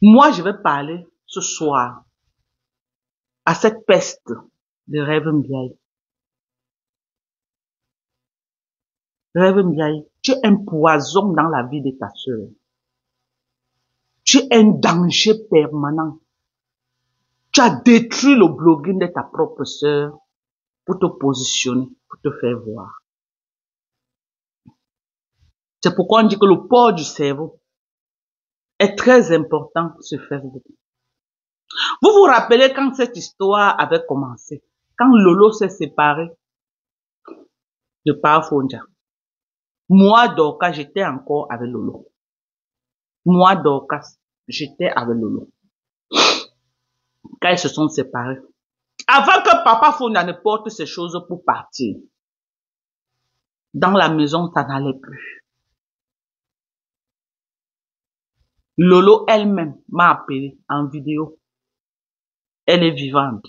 Moi, je vais parler ce soir à cette peste de Rêve Mbiaye. Rêve Mbiaye, tu es un poison dans la vie de ta sœur. Tu es un danger permanent. Tu as détruit le blogging de ta propre sœur pour te positionner, pour te faire voir. C'est pourquoi on dit que le port du cerveau est très important sur Facebook. Vous vous rappelez quand cette histoire avait commencé, quand Lolo s'est séparé de Paa Fonja. Moi, Dorcas, j'étais encore avec Lolo. Moi, Dorcas, j'étais avec Lolo. Quand ils se sont séparés. Avant que Papa Fonja ne porte ces choses pour partir, dans la maison, ça n'allait plus. Lolo elle-même m'a appelé en vidéo. Elle est vivante.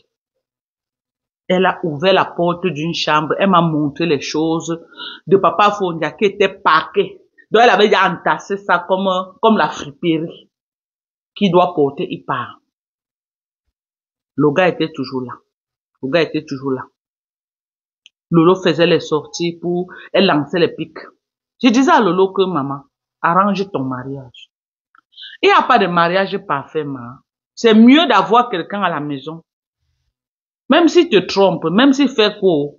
Elle a ouvert la porte d'une chambre. Elle m'a montré les choses de Papa Fonja qui était parqué. Donc elle avait déjà entassé ça comme la friperie. Qui doit porter, il part. Le gars était toujours là. Le gars était toujours là. Lolo faisait les sorties pour... Elle lançait les pics. Je disais à Lolo que maman, arrange ton mariage. Il n'y a pas de mariage parfait, maman. C'est mieux d'avoir quelqu'un à la maison. Même s'il te trompe, même s'il fait quoi,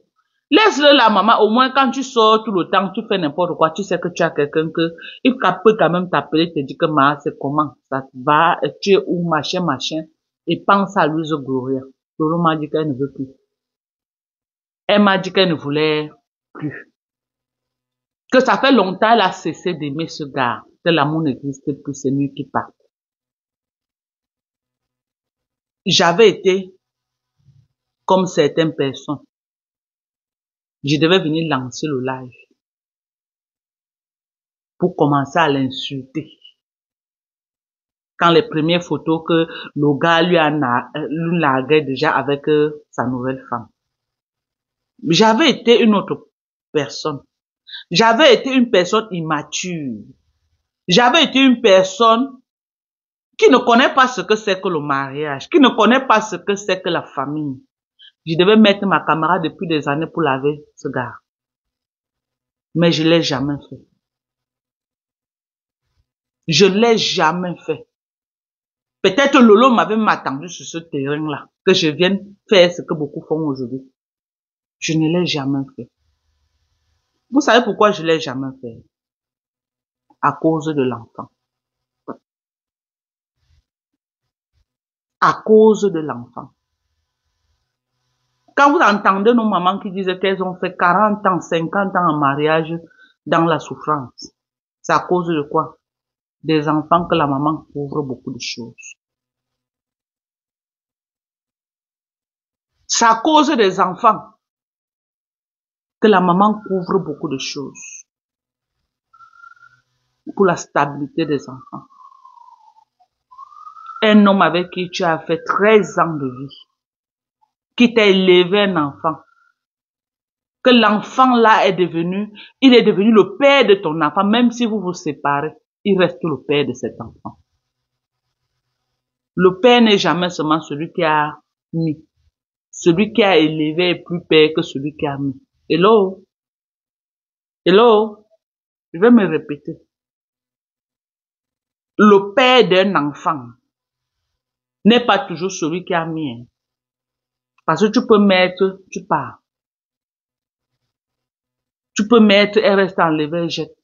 laisse-le là, maman. Au moins, quand tu sors tout le temps, tu fais n'importe quoi, tu sais que tu as quelqu'un que, il peut quand même t'appeler, te dire que, maman, c'est comment, ça va, tu es où, machin, machin, et pense à Louise Gloria. Lolo m'a dit qu'elle ne veut plus. Elle m'a dit qu'elle ne voulait plus. Que ça fait longtemps, elle a cessé d'aimer ce gars. Que l'amour n'existe plus, c'est mieux qu'il parte. J'avais été comme certaines personnes. Je devais venir lancer le live pour commencer à l'insulter. Quand les premières photos que le gars lui larguait déjà avec sa nouvelle femme. J'avais été une autre personne. J'avais été une personne immature. J'avais été une personne qui ne connaît pas ce que c'est que le mariage, qui ne connaît pas ce que c'est que la famille. Je devais mettre ma caméra depuis des années pour laver ce gars. Mais je ne l'ai jamais fait. Je ne l'ai jamais fait. Peut-être Lolo m'avait attendu sur ce terrain-là, que je vienne faire ce que beaucoup font aujourd'hui. Je ne l'ai jamais fait. Vous savez pourquoi je ne l'ai jamais fait? À cause de l'enfant. À cause de l'enfant. Quand vous entendez nos mamans qui disent qu'elles ont fait 40 ans, 50 ans en mariage dans la souffrance, c'est à cause de quoi? Des enfants que la maman couvre beaucoup de choses. C'est à cause des enfants que la maman couvre beaucoup de choses. Pour la stabilité des enfants. Un homme avec qui tu as fait 13 ans de vie, qui t'a élevé un enfant, que l'enfant là il est devenu le père de ton enfant, même si vous vous séparez, il reste le père de cet enfant. Le père n'est jamais seulement celui qui a mis. Celui qui a élevé est plus père que celui qui a mis. Hello? Hello? Je vais me répéter. Le père d'un enfant n'est pas toujours celui qui a mis. Hein. Parce que tu peux mettre, tu pars. Tu peux mettre, elle reste enlevée, jette.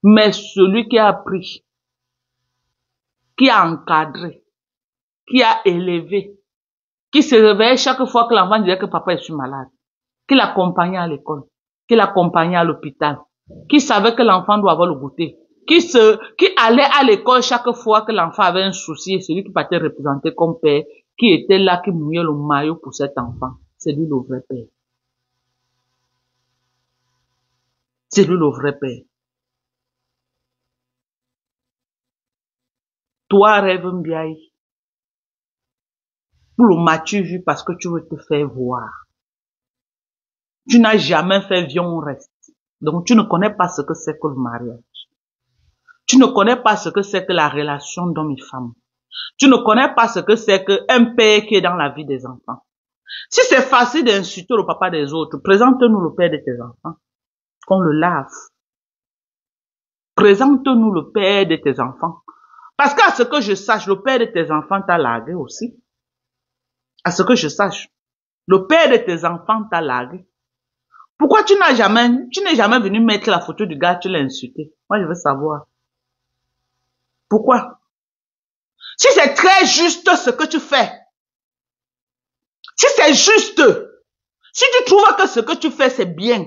Mais celui qui a pris, qui a encadré, qui a élevé, qui se réveille chaque fois que l'enfant disait que papa est malade, qui l'accompagnait à l'école, qui l'accompagnait à l'hôpital, qui savait que l'enfant doit avoir le goûter, qui allait à l'école chaque fois que l'enfant avait un souci, et celui qui partait représenter comme père, qui était là, qui mouillait le maillot pour cet enfant, c'est lui le vrai père. C'est lui le vrai père. Toi, Rêve Mbiaye, pour le m'as-tu vu parce que tu veux te faire voir. Tu n'as jamais fait viens on reste. Donc tu ne connais pas ce que c'est que le mariage. Tu ne connais pas ce que c'est que la relation d'homme et femme. Tu ne connais pas ce que c'est qu'un père qui est dans la vie des enfants. Si c'est facile d'insulter le papa des autres, présente-nous le père de tes enfants, qu'on le lave. Présente-nous le père de tes enfants. Parce qu'à ce que je sache, le père de tes enfants t'a largué aussi. À ce que je sache, le père de tes enfants t'a largué. Pourquoi tu n'es jamais venu mettre la photo du gars, tu l'as insulté? Moi, je veux savoir. Pourquoi? Si c'est très juste ce que tu fais, si c'est juste, si tu trouves que ce que tu fais c'est bien,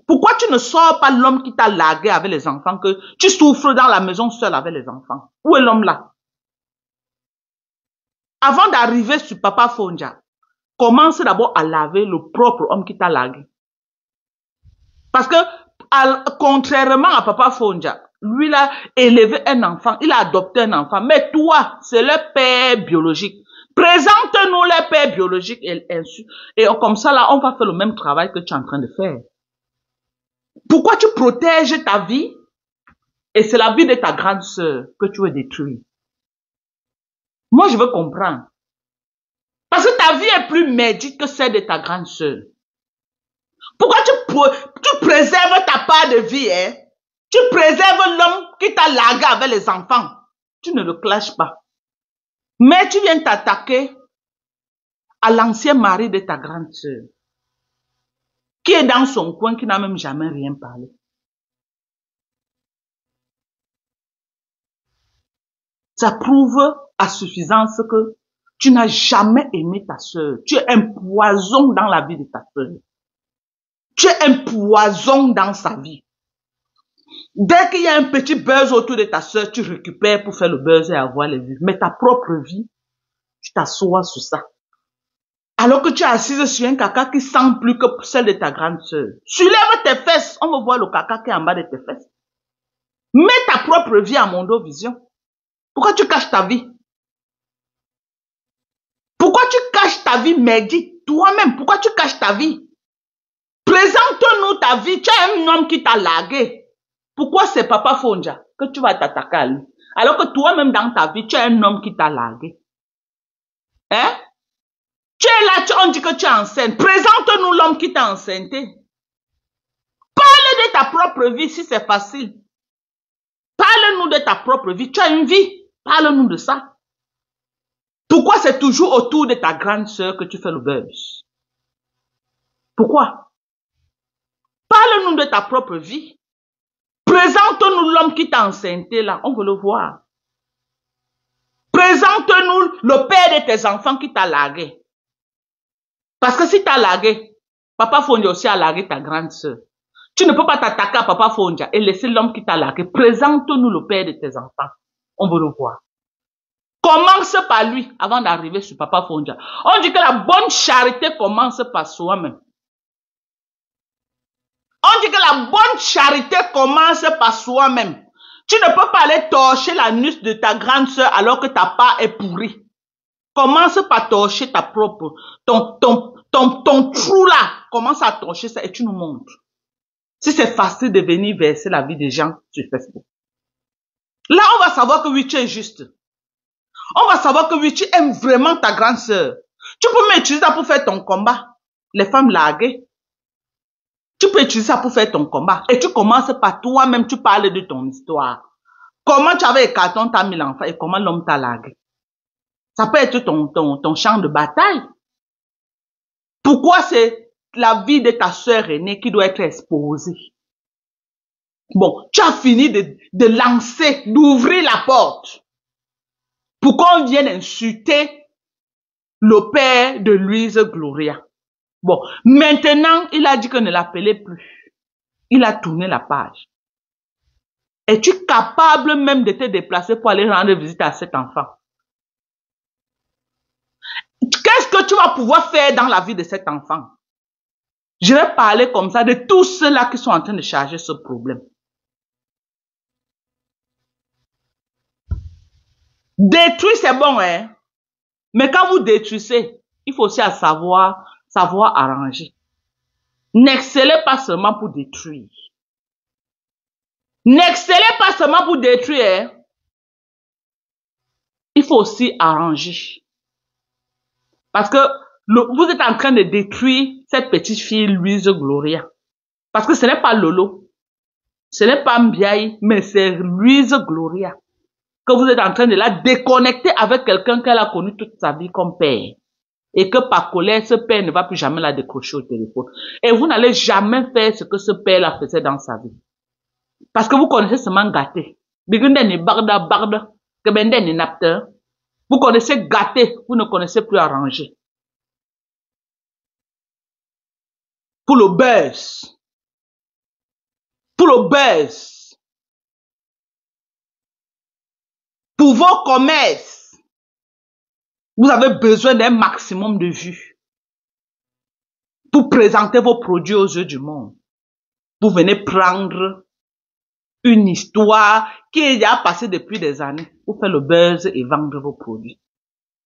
pourquoi tu ne sors pas l'homme qui t'a largué avec les enfants, que tu souffres dans la maison seul avec les enfants? Où est l'homme là? Avant d'arriver sur Papa Fonja, commence d'abord à laver le propre homme qui t'a largué. Parce que, contrairement à Papa Fonja, lui, il a élevé un enfant, il a adopté un enfant. Mais toi, c'est le père biologique. Présente-nous le père biologique et comme ça, là, on va faire le même travail que tu es en train de faire. Pourquoi tu protèges ta vie et c'est la vie de ta grande sœur que tu veux détruire? Moi, je veux comprendre. Parce que ta vie est plus médite que celle de ta grande sœur. Pourquoi tu préserves ta part de vie, hein? Tu préserves l'homme qui t'a largué avec les enfants. Tu ne le clashes pas. Mais tu viens t'attaquer à l'ancien mari de ta grande sœur, qui est dans son coin, qui n'a même jamais rien parlé. Ça prouve à suffisance que tu n'as jamais aimé ta sœur. Tu es un poison dans la vie de ta sœur. Tu es un poison dans sa vie. Dès qu'il y a un petit buzz autour de ta sœur, tu récupères pour faire le buzz et avoir les vues. Mais ta propre vie, tu t'assois sur ça. Alors que tu es assise sur un caca qui sent plus que celle de ta grande sœur. Soulève tes fesses, on va voir le caca qui est en bas de tes fesses. Mets ta propre vie à Mondovision. Pourquoi tu caches ta vie? Pourquoi tu caches ta vie, Mehdi? Toi-même, pourquoi tu caches ta vie? Présente-nous ta vie. Tu as un homme qui t'a largué. Pourquoi c'est Papa Fonja que tu vas t'attaquer à lui? Alors que toi-même dans ta vie, tu as un homme qui t'a largué. Hein? Tu es là, on dit que tu es enceinte. Présente-nous l'homme qui t'a enceinté. Parle de ta propre vie si c'est facile. Parle-nous de ta propre vie. Tu as une vie. Parle-nous de ça. Pourquoi c'est toujours autour de ta grande sœur que tu fais le buzz? Pourquoi? Parle-nous de ta propre vie. Présente-nous l'homme qui t'a enceinté là, on veut le voir. Présente-nous le père de tes enfants qui t'a largué. Parce que si t'as largué, Papa Fonja aussi a largué ta grande sœur. Tu ne peux pas t'attaquer à Papa Fonja et laisser l'homme qui t'a largué. Présente-nous le père de tes enfants. On veut le voir. Commence par lui avant d'arriver sur Papa Fonja. On dit que la bonne charité commence par soi-même. On dit que la bonne charité commence par soi-même. Tu ne peux pas aller torcher la nuque de ta grande sœur alors que ta part est pourrie. Commence par torcher ta propre, ton trou là. Commence à torcher ça et tu nous montres. Si c'est facile de venir verser la vie des gens sur Facebook. Là, on va savoir que oui, tu es juste. On va savoir que oui, tu aimes vraiment ta grande sœur. Tu peux m'utiliser ça pour faire ton combat. Les femmes larguées. Tu peux utiliser ça pour faire ton combat. Et tu commences par toi-même, tu parles de ton histoire. Comment tu avais écarté, on t'a mis l'enfant et comment l'homme t'a largué. Ça peut être ton champ de bataille. Pourquoi c'est la vie de ta sœur aînée qui doit être exposée? Bon, tu as fini de lancer, d'ouvrir la porte pour qu'on vienne insulter le père de Louise Gloria. Bon, maintenant, il a dit que ne l'appelait plus. Il a tourné la page. Es-tu capable même de te déplacer pour aller rendre visite à cet enfant? Qu'est-ce que tu vas pouvoir faire dans la vie de cet enfant? Je vais parler comme ça de tous ceux-là qui sont en train de charger ce problème. Détruire, c'est bon, hein? Mais quand vous détruisez, il faut aussi savoir arranger. N'excellez pas seulement pour détruire. N'excellez pas seulement pour détruire. il faut aussi arranger. Parce que vous êtes en train de détruire cette petite fille Louise Gloria. Parce que ce n'est pas Lolo, ce n'est pas Mbiaye, mais c'est Louise Gloria. Que vous êtes en train de la déconnecter avec quelqu'un qu'elle a connu toute sa vie comme père. Et que par colère, ce père ne va plus jamais la décrocher au téléphone. Et vous n'allez jamais faire ce que ce père-là faisait dans sa vie. Parce que vous connaissez seulement gâter. Vous connaissez gâter, vous ne connaissez plus arranger. Pour le buzz. Pour le buzz. Pour vos commerces. Vous avez besoin d'un maximum de vues. Pour présenter vos produits aux yeux du monde. Vous venez prendre une histoire qui est déjà passée depuis des années. Vous faites le buzz et vendre vos produits.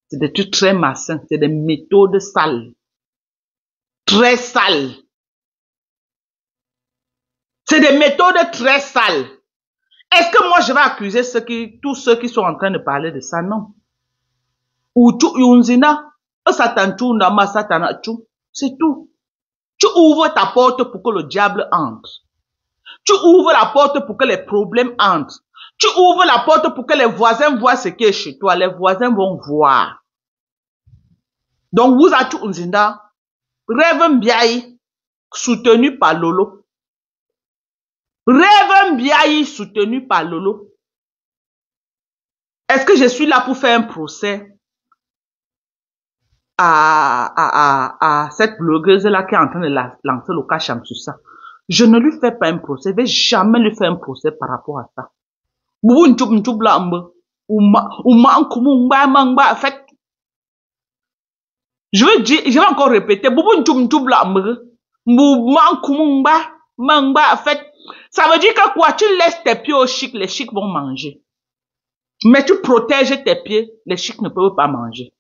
C'est des trucs très malsains. C'est des méthodes sales. Très sales. C'est des méthodes très sales. Est-ce que moi je vais accuser tous ceux qui sont en train de parler de ça? Non. C'est tout. Tu ouvres ta porte pour que le diable entre. Tu ouvres la porte pour que les problèmes entrent. Tu ouvres la porte pour que les voisins voient ce qui est chez toi. Les voisins vont voir. Donc, vous êtes Unzinda, Rêve Mbiaye, soutenu par Lolo. Rêve Mbiaye, soutenu par Lolo. Est-ce que je suis là pour faire un procès à cette blogueuse-là qui est en train de lancer le cacham sur ça? Je ne lui fais pas un procès. Je ne vais jamais lui faire un procès par rapport à ça. Je vais encore répéter. Ça veut dire que quoi? Tu laisses tes pieds aux chics, les chics vont manger. Mais tu protèges tes pieds, les chics ne peuvent pas manger.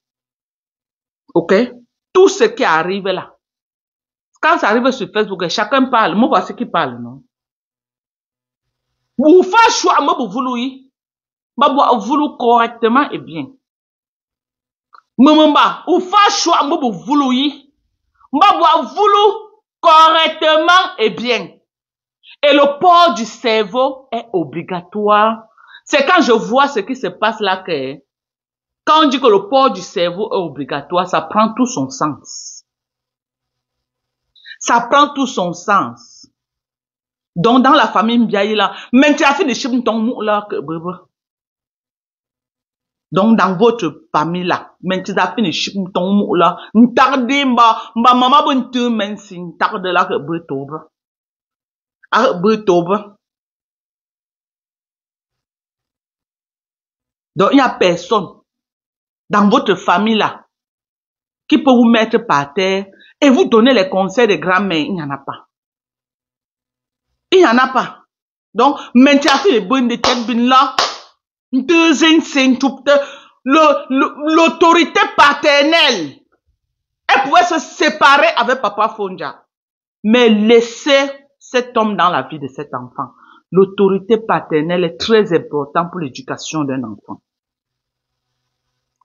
Ok? Tout ce qui arrive là. Quand ça arrive sur Facebook, chacun parle. Moi, voici qui parle, non? Vous faites choix, moi, vous voulez. Vous voulez correctement et bien. Mamba, vous faites choix, moi, vous voulez. Vous voulez correctement et bien. Et le port du cerveau est obligatoire. C'est quand je vois ce qui se passe là que, quand on dit que le port du cerveau est obligatoire, ça prend tout son sens. Ça prend tout son sens. Donc, dans la famille Mbiaye là, même tu as fait des chim ton mou là, donc, dans votre famille là, même tu as fait des chim ton mou là, n'tarde maman bonne te mensi, n'tarde là que bretobre. Donc, il n'y a personne dans votre famille là qui peut vous mettre par terre et vous donner les conseils de grand-mère. Il n'y en a pas. Il n'y en a pas. Donc, maintenant, les bonnes de tête là, l'autorité paternelle, elle pouvait se séparer avec Papa Fonja. Mais laissez cet homme dans la vie de cet enfant. L'autorité paternelle est très importante pour l'éducation d'un enfant.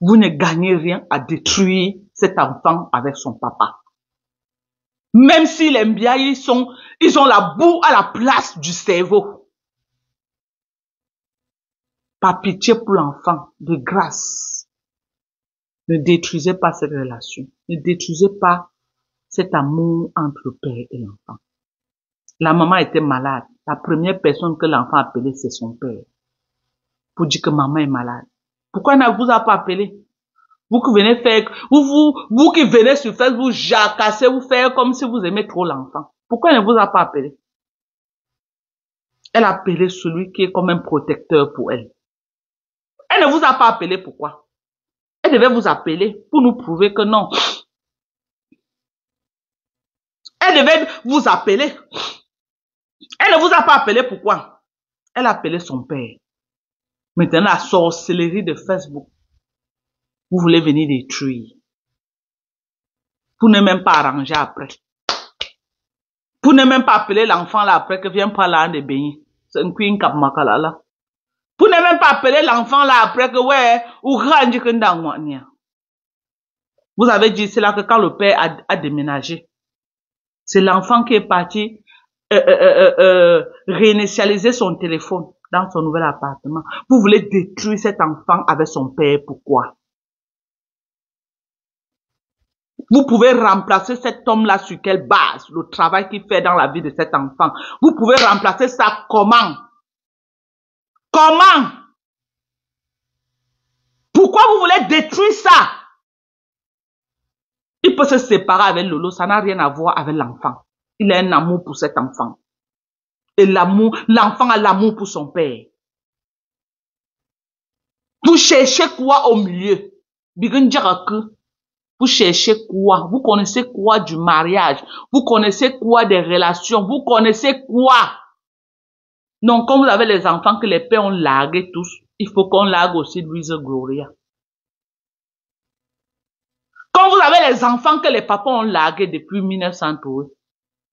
Vous ne gagnez rien à détruire cet enfant avec son papa. Même si les Mbiaye ils ont la boue à la place du cerveau. Par pitié pour l'enfant, de grâce. Ne détruisez pas cette relation. Ne détruisez pas cet amour entre le père et l'enfant. La maman était malade. La première personne que l'enfant a appelée, c'est son père. Pour dire que maman est malade. Pourquoi ne vous a pas appelé? Vous qui venez faire, vous qui venez sur Facebook, jacasser, vous faire comme si vous aimez trop l'enfant. Pourquoi elle ne vous a pas appelé? Elle a appelé celui qui est comme un protecteur pour elle. Elle ne vous a pas appelé, pourquoi? Elle devait vous appeler pour nous prouver que non. Elle devait vous appeler. Elle ne vous a pas appelé, pourquoi? Elle a appelé son père. Maintenant, la sorcellerie de Facebook. Vous voulez venir détruire. Pour ne même pas arranger après. Pour ne même pas appeler l'enfant là après que vient pas là de baigner. C'est un queen cap makala là. Vous n'avez même pas appelé l'enfant là après que ouais, ou grandi que dans. Vous avez dit, c'est là que quand le père a déménagé, c'est l'enfant qui est parti réinitialiser son téléphone dans son nouvel appartement. Vous voulez détruire cet enfant avec son père, pourquoi? Vous pouvez remplacer cet homme-là sur quelle base? Le travail qu'il fait dans la vie de cet enfant. Vous pouvez remplacer ça comment? Comment? Pourquoi vous voulez détruire ça? Il peut se séparer avec Lolo, ça n'a rien à voir avec l'enfant. Il a un amour pour cet enfant. Et l'enfant a l'amour pour son père. Vous cherchez quoi au milieu? Vous cherchez quoi? Vous connaissez quoi du mariage? Vous connaissez quoi des relations? Vous connaissez quoi? Non, comme vous avez les enfants que les pères ont largués tous, il faut qu'on largue aussi Louise Gloria. Quand vous avez les enfants que les papas ont largués depuis 1930,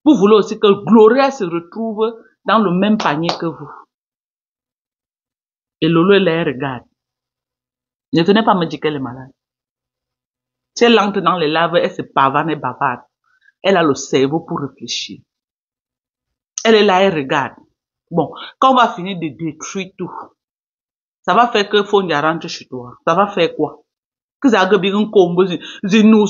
vous voulez aussi que Gloria se retrouve dans le même panier que vous. Et Lolo les regarde. Ne venez pas me dire qu'elle est malade. Si elle entre dans les laves, elle se pavane et bavarde. Elle a le cerveau pour réfléchir. Elle est là, elle regarde. Bon, quand on va finir de détruire tout, ça va faire que Fondia rentre chez toi. Ça va faire quoi? Que ça va bien combo, nous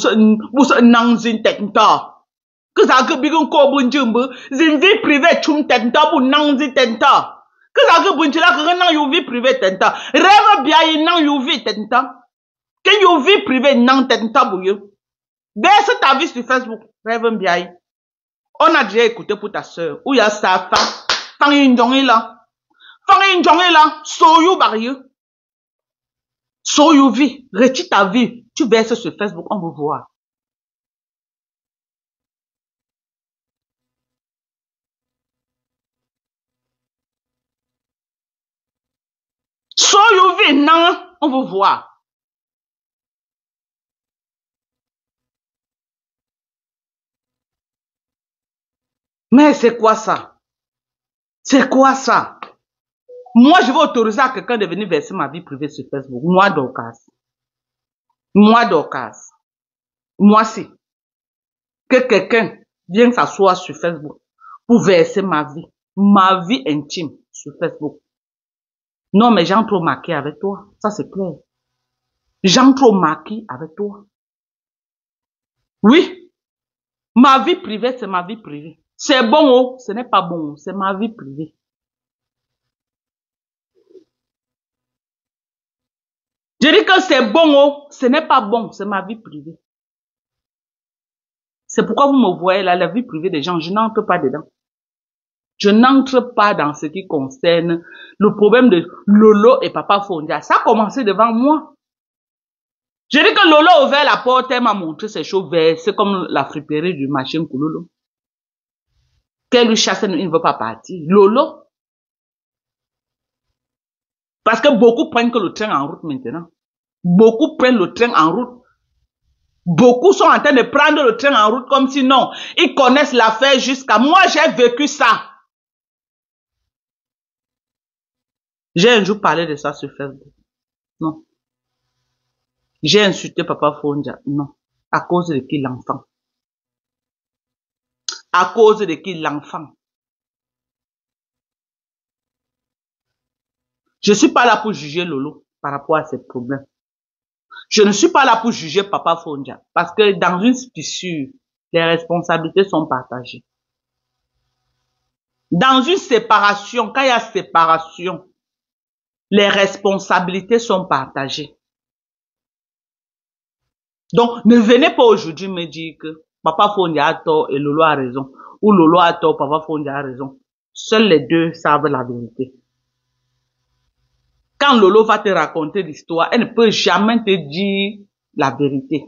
nang zin tenta. Que ça va bien combo jumbo, zin vie privée chum tenta pour nang zin tenta. Que ça va bien que nang you vie privée tenta. Rêve bien nang you vie tenta. Que you vie privée nang tenta pour you. Baisse ta vie sur Facebook. Rêve bien. On a déjà écouté pour ta soeur. Où y a sa femme. Fang yin jong là. Fang yin jong là. So you barrière. So you vie. Retire ta vie. Tu verses sur Facebook. On veut voir. So you vie. Non. On veut voir. Mais c'est quoi ça? C'est quoi ça? Moi, je vais autoriser à quelqu'un de venir verser ma vie privée sur Facebook. Moi, Dorcas. Moi, Dorcas. Moi, si. Que quelqu'un vienne s'asseoir sur Facebook pour verser ma vie intime sur Facebook. Non, mais j'entre au maquis avec toi. Ça, c'est clair. J'entre au maquis avec toi. Oui. Ma vie privée, c'est ma vie privée. C'est bon, oh, ce n'est pas bon, c'est ma vie privée. Je dis que c'est bon, oh, ce n'est pas bon, c'est ma vie privée. C'est pourquoi vous me voyez là, la vie privée des gens, je n'entre pas dedans. Je n'entre pas dans ce qui concerne le problème de Lolo et Papa Fondia. Ça a commencé devant moi. Je dis que Lolo a ouvert la porte, elle m'a montré ses choses versées comme la friperie du machin pour Lolo. Qu'elle lui chasse, il ne veut pas partir. Lolo. Parce que beaucoup prennent que le train en route maintenant. Beaucoup prennent le train en route. Beaucoup sont en train de prendre le train en route comme si non, ils connaissent l'affaire jusqu'à moi, j'ai vécu ça. J'ai un jour parlé de ça sur Facebook. Non. J'ai insulté Papa Fondia. Non. À cause de qui l'enfant? À cause de qui l'enfant? Je ne suis pas là pour juger Lolo par rapport à ses problèmes. Je ne suis pas là pour juger Papa Fondia. Parce que dans une fissure, les responsabilités sont partagées. Dans une séparation, quand il y a séparation, les responsabilités sont partagées. Donc, ne venez pas aujourd'hui me dire que Papa Fondia a tort et Lolo a raison. Ou Lolo a tort, Papa Fondia a raison. Seuls les deux savent la vérité. Quand Lolo va te raconter l'histoire, elle ne peut jamais te dire la vérité.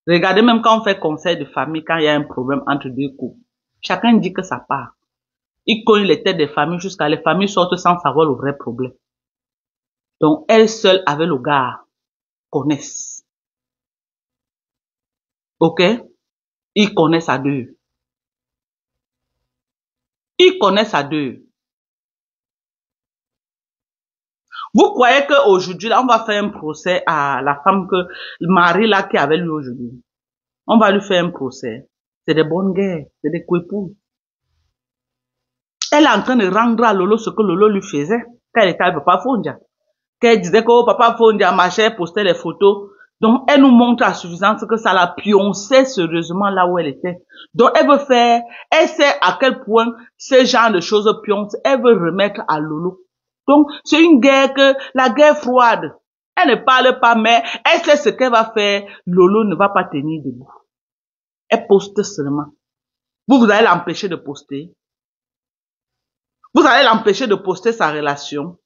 Regardez même quand on fait conseil de famille, quand il y a un problème entre deux couples. Chacun dit que ça part. Il connaît les têtes des familles jusqu'à les familles sortent sans savoir le vrai problème. Donc, elle seule avec le gars connaissent. Ok? Ils connaissent à deux. Ils connaissent à deux. Vous croyez qu'aujourd'hui, là, on va faire un procès à la femme que, le mari là qui avait lui aujourd'hui. On va lui faire un procès. C'est des bonnes guerres, c'est des couépous. Elle est en train de rendre à Lolo ce que Lolo lui faisait quand elle était avec Papa Fondia. Qu'elle disait que oh, Papa Fondia, ma chère, postait les photos. Donc, elle nous montre à suffisance que ça la pionçait sérieusement là où elle était. Donc, elle veut faire, elle sait à quel point ce genre de choses pioncent, elle veut remettre à Lolo. Donc, c'est une guerre que, la guerre froide. Elle ne parle pas, mais elle sait ce qu'elle va faire. Lolo ne va pas tenir debout. Elle poste seulement. Vous allez l'empêcher de poster. Vous allez l'empêcher de poster sa relation.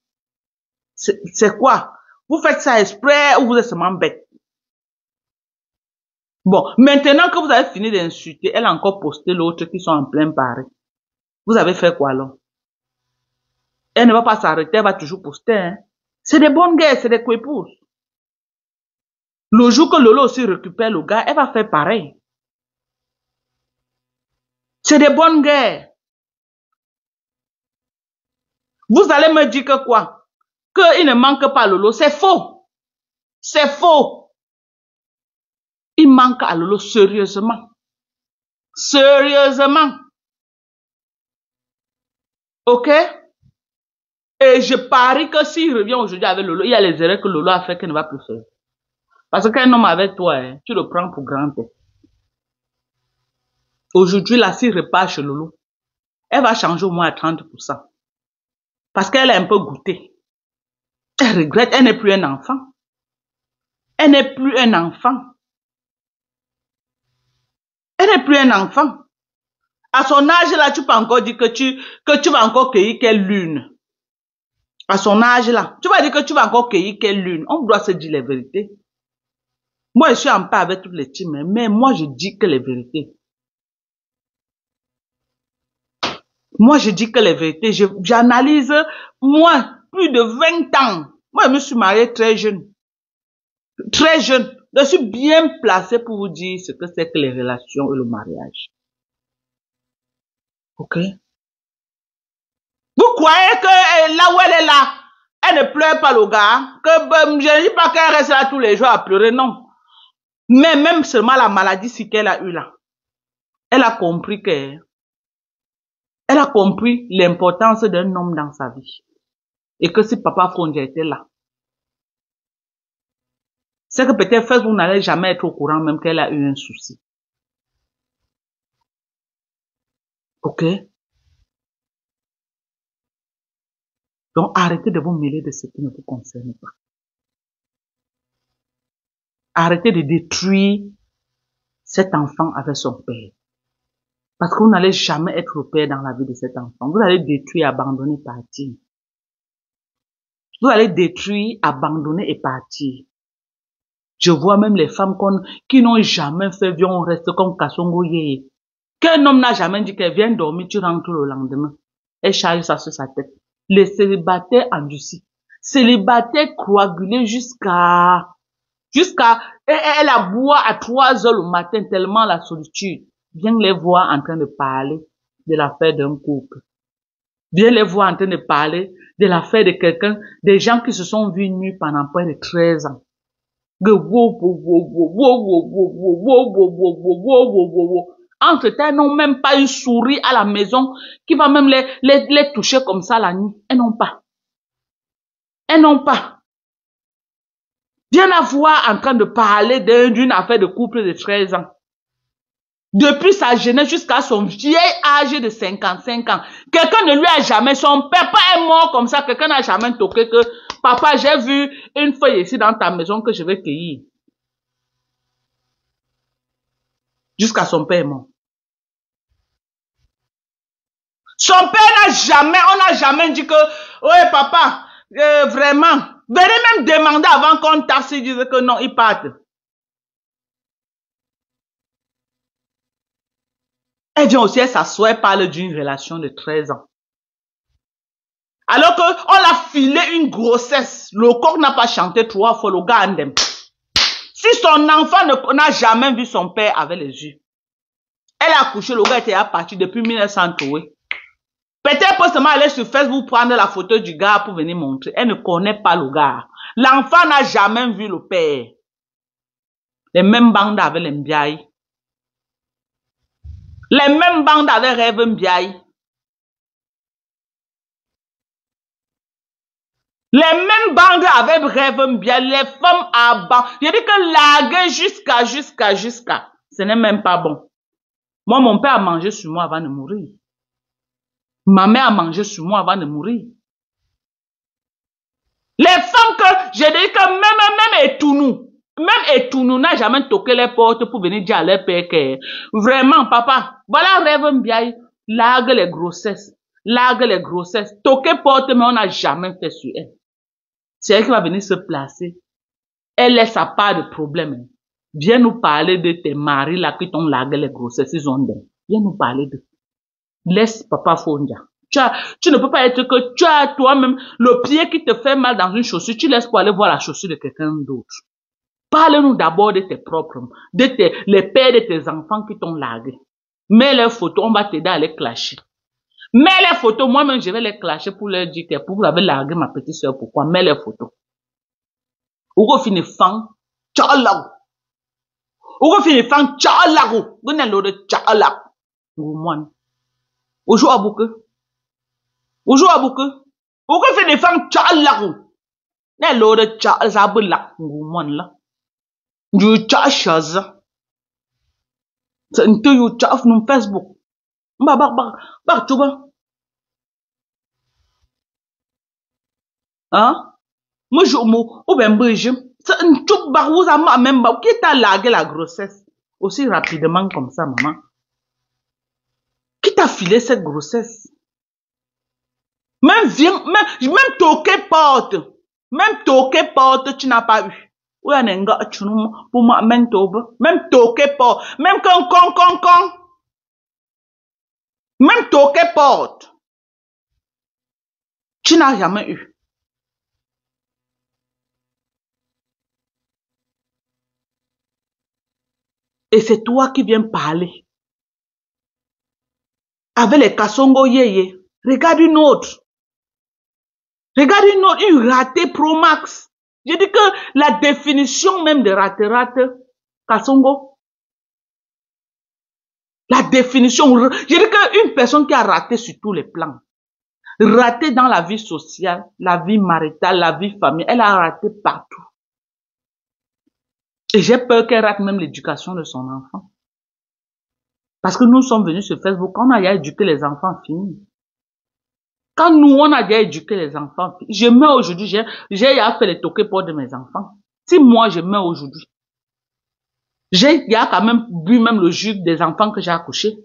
C'est quoi? Vous faites ça exprès ou vous êtes seulement bête? Bon, maintenant que vous avez fini d'insulter, elle a encore posté l'autre qui sont en plein Paris. Vous avez fait quoi alors? Elle ne va pas s'arrêter, elle va toujours poster. Hein? C'est des bonnes guerres, c'est des couépouses. Le jour que Lolo aussi récupère le gars, elle va faire pareil. C'est des bonnes guerres. Vous allez me dire que quoi? Qu'il ne manque pas Lolo, c'est faux. C'est faux. Il manque à Lolo sérieusement. Sérieusement. Ok? Et je parie que s'il revient aujourd'hui avec Lolo, il y a les erreurs que Lolo a fait qu'il ne va plus faire. Parce qu'un homme avec toi, hein, tu le prends pour grand tête. Aujourd'hui, là, s'il repart chez Lolo, elle va changer au moins à 30%. Parce qu'elle est un peu goûtée. Elle regrette, elle n'est plus un enfant. Elle n'est plus un enfant. Elle n'est plus un enfant. À son âge, là, tu peux encore dire que tu vas encore cueillir quelle lune. À son âge, là, tu vas dire que tu vas encore cueillir quelle lune. On doit se dire les vérités. Moi, je suis en paix avec toutes les teams, mais moi, je dis que les vérités. Moi, je dis que les vérités. J'analyse, moi, plus de 20 ans. Moi, je me suis mariée très jeune. Très jeune. Je suis bien placée pour vous dire ce que c'est que les relations et le mariage. Ok? Vous croyez que là où elle est là, elle ne pleure pas le gars? Que je ne dis pas qu'elle reste là tous les jours à pleurer, non. Mais même seulement la maladie si qu'elle a eu là, elle a compris que, elle a compris l'importance d'un homme dans sa vie. Et que si Papa Fondia était là, c'est que peut-être vous n'allez jamais être au courant même qu'elle a eu un souci. Ok? Donc arrêtez de vous mêler de ce qui ne vous concerne pas. Arrêtez de détruire cet enfant avec son père. Parce que vous n'allez jamais être le père dans la vie de cet enfant. Vous allez détruire, abandonner, partir. Vous allez détruire, abandonner et partir. Je vois même les femmes qui n'ont jamais fait vie, on reste comme Kassongo Yeye. Qu'un homme n'a jamais dit qu'elle vient dormir, tu rentres le lendemain. Elle charge ça sur sa tête. Les célibataires endurcis. Célibataires coagulés elle a boire à 3 heures le matin tellement la solitude. Viens les voir en train de parler de l'affaire d'un couple. Viens les voir en train de parler de l'affaire de quelqu'un, des gens qui se sont vus nus pendant près de 13 ans. Entre-temps, elles n'ont même pas une souris à la maison qui va même les toucher comme ça la nuit. Elles n'ont pas. Elles n'ont pas. Viens la voir en train de parler d'une affaire de couple de 13 ans. Depuis sa jeunesse jusqu'à son vieil âge de 55 ans. Quelqu'un ne lui a jamais, son papa est mort comme ça, quelqu'un n'a jamais toqué que, papa, j'ai vu une feuille ici dans ta maison que je vais cueillir. Jusqu'à son père est mort. Son père n'a jamais, on n'a jamais dit que, ouais papa, vraiment, venez même demander avant qu'on tasse, ils disent que non, ils partent. Elle vient aussi, elle s'assoit, elle parle d'une relation de 13 ans. Alors qu'on l'a filé une grossesse, le corps n'a pas chanté 3 fois, le gars andem. Si son enfant n'a jamais vu son père avec les yeux, elle a accouché, le gars était parti depuis 1903. Peut-être peut seulement aller sur Facebook prendre la photo du gars pour venir montrer. Elle ne connaît pas le gars. L'enfant n'a jamais vu le père. Les mêmes bandes avec les mbiaï. Les mêmes bandes avec rêve mbiaï. Les mêmes bandes avec rêve mbiaï. Les femmes à bas. Je dis que larguer jusqu'à. Ce n'est même pas bon. Moi, mon père a mangé sur moi avant de mourir. Ma mère a mangé sur moi avant de mourir. Les femmes que, je dis que même Etounou n'a jamais toqué les portes pour venir dire à leur père que, vraiment, papa, voilà rêve mbiaï, largue les grossesses, toquer porte, mais on n'a jamais fait sur elle. C'est elle qui va venir se placer. Elle est sa part de problème. Viens nous parler de tes maris là qui t'ont largué les grossesses, ils ont des. Viens nous parler de. Laisse papa Fondia. Tu ne peux pas être que tu as toi-même le pied qui te fait mal dans une chaussure, tu laisses pour aller voir la chaussure de quelqu'un d'autre. Parle-nous d'abord de tes propres, les pères de tes enfants qui t'ont largué. Mets les photos, on va t'aider à les clasher. Mets les photos, moi-même je vais les clasher pour leur dire que vous avez largué ma petite soeur, pourquoi? Mets les photos. Ou fini fan, tchalago. Ou fini fan, tchalago. Vous n'avez l'autre tchalago. Ou moi. Ou joue à bouquet. Ou joue à bouquet. Ou fini fan, tchalago. N'avez l'autre tchalago là. Ou moi là. You chose. C'est un peu you chat sur Facebook. Bah, tu vois. Hein? Moi, je ou bien, c'est un tout barou, ça m'a même pas, qui t'a largué la grossesse aussi rapidement comme ça, maman? Qui t'a filé cette grossesse? Même toquer porte, tu n'as pas eu. Oui, on est pour moi, même toquer porte, même con. Même toquer porte, tu n'as jamais eu. Et c'est toi qui viens parler. Avec les Kassongo Yeye. Regarde une autre. Une ratée Pro Max. Je dis que la définition même de raté, Kassongo. La définition. Je dis qu'une personne qui a raté sur tous les plans. Raté dans la vie sociale, la vie maritale, la vie familiale. Elle a raté partout. Et j'ai peur qu'elle rate même l'éducation de son enfant. Parce que nous sommes venus sur Facebook, on a déjà éduqué les enfants finis. Quand nous, on a déjà éduqué les enfants, je meurs aujourd'hui, j'ai fait les toquer pour de mes enfants. Si moi, je meurs aujourd'hui, j'ai quand même bu même le jus des enfants que j'ai accouchés.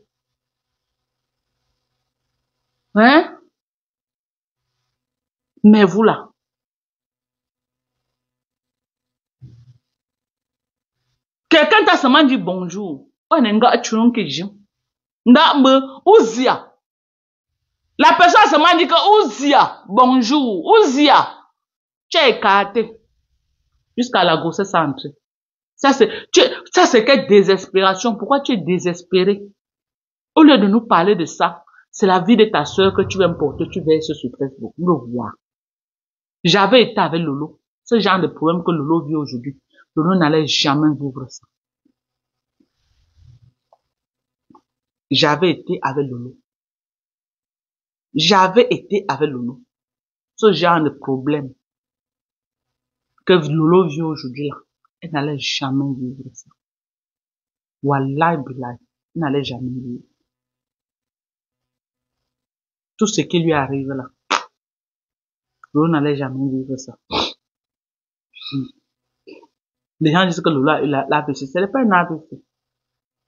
Hein? Mais vous là, quelqu'un t'a seulement dit bonjour. On est nga chulon que j'ai. Ouzia. La personne a seulement dit que Ouzia, bonjour, Ouzia. Tu es écarté. Jusqu'à la grossesse entrée. Ça c'est quelle désespération. Pourquoi tu es désespéré? Au lieu de nous parler de ça, c'est la vie de ta soeur que tu veux importer, tu verses sur Facebook. Le voir. J'avais été avec Lolo. Ce genre de problème que Lolo vit aujourd'hui. Lolo n'allait jamais vivre ça. J'avais été avec Lolo. Ce genre de problème que Lolo vit aujourd'hui là, elle n'allait jamais vivre ça. Wallahi billahi, elle n'allait jamais vivre. Tout ce qui lui arrive là, Lolo n'allait jamais vivre ça. Les gens disent que Lolo a eu l'AVC. Ce n'est pas un AVC.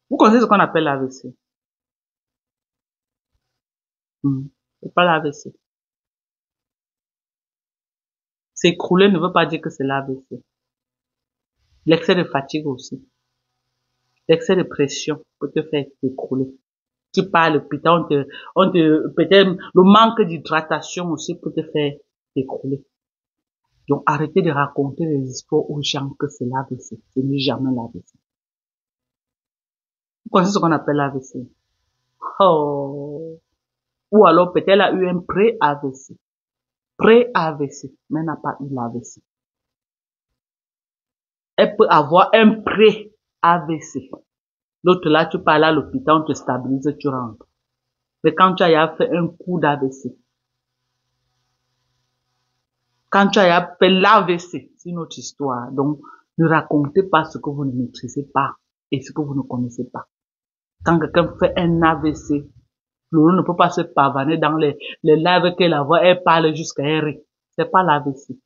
Vous connaissez ce qu'on appelle l'AVC? C'est pas l'AVC. S'écrouler ne veut pas dire que c'est l'AVC. L'excès de fatigue aussi. L'excès de pression peut te faire t'écrouler. Tu pars à l'hôpital, peut-être le manque d'hydratation aussi peut te faire t'écrouler. Donc arrêtez de raconter les histoires aux gens que c'est l'AVC. Ce n'est jamais l'AVC. Vous connaissez ce qu'on appelle l'AVC? Oh. Ou alors peut-être elle a eu un pré-AVC. Pré-AVC, mais elle n'a pas eu l'AVC. Elle peut avoir un pré-AVC. L'autre là, tu parles à l'hôpital, on te stabilise, tu rentres. Mais quand tu as fait un coup d'AVC, quand tu as fait l'AVC, c'est une autre histoire. Donc, ne racontez pas ce que vous ne maîtrisez pas et ce que vous ne connaissez pas. Quand quelqu'un fait un AVC, Lolo ne peut pas se pavaner dans les lives que la voix, elle parle jusqu'à elle. C'est pas l'AVC.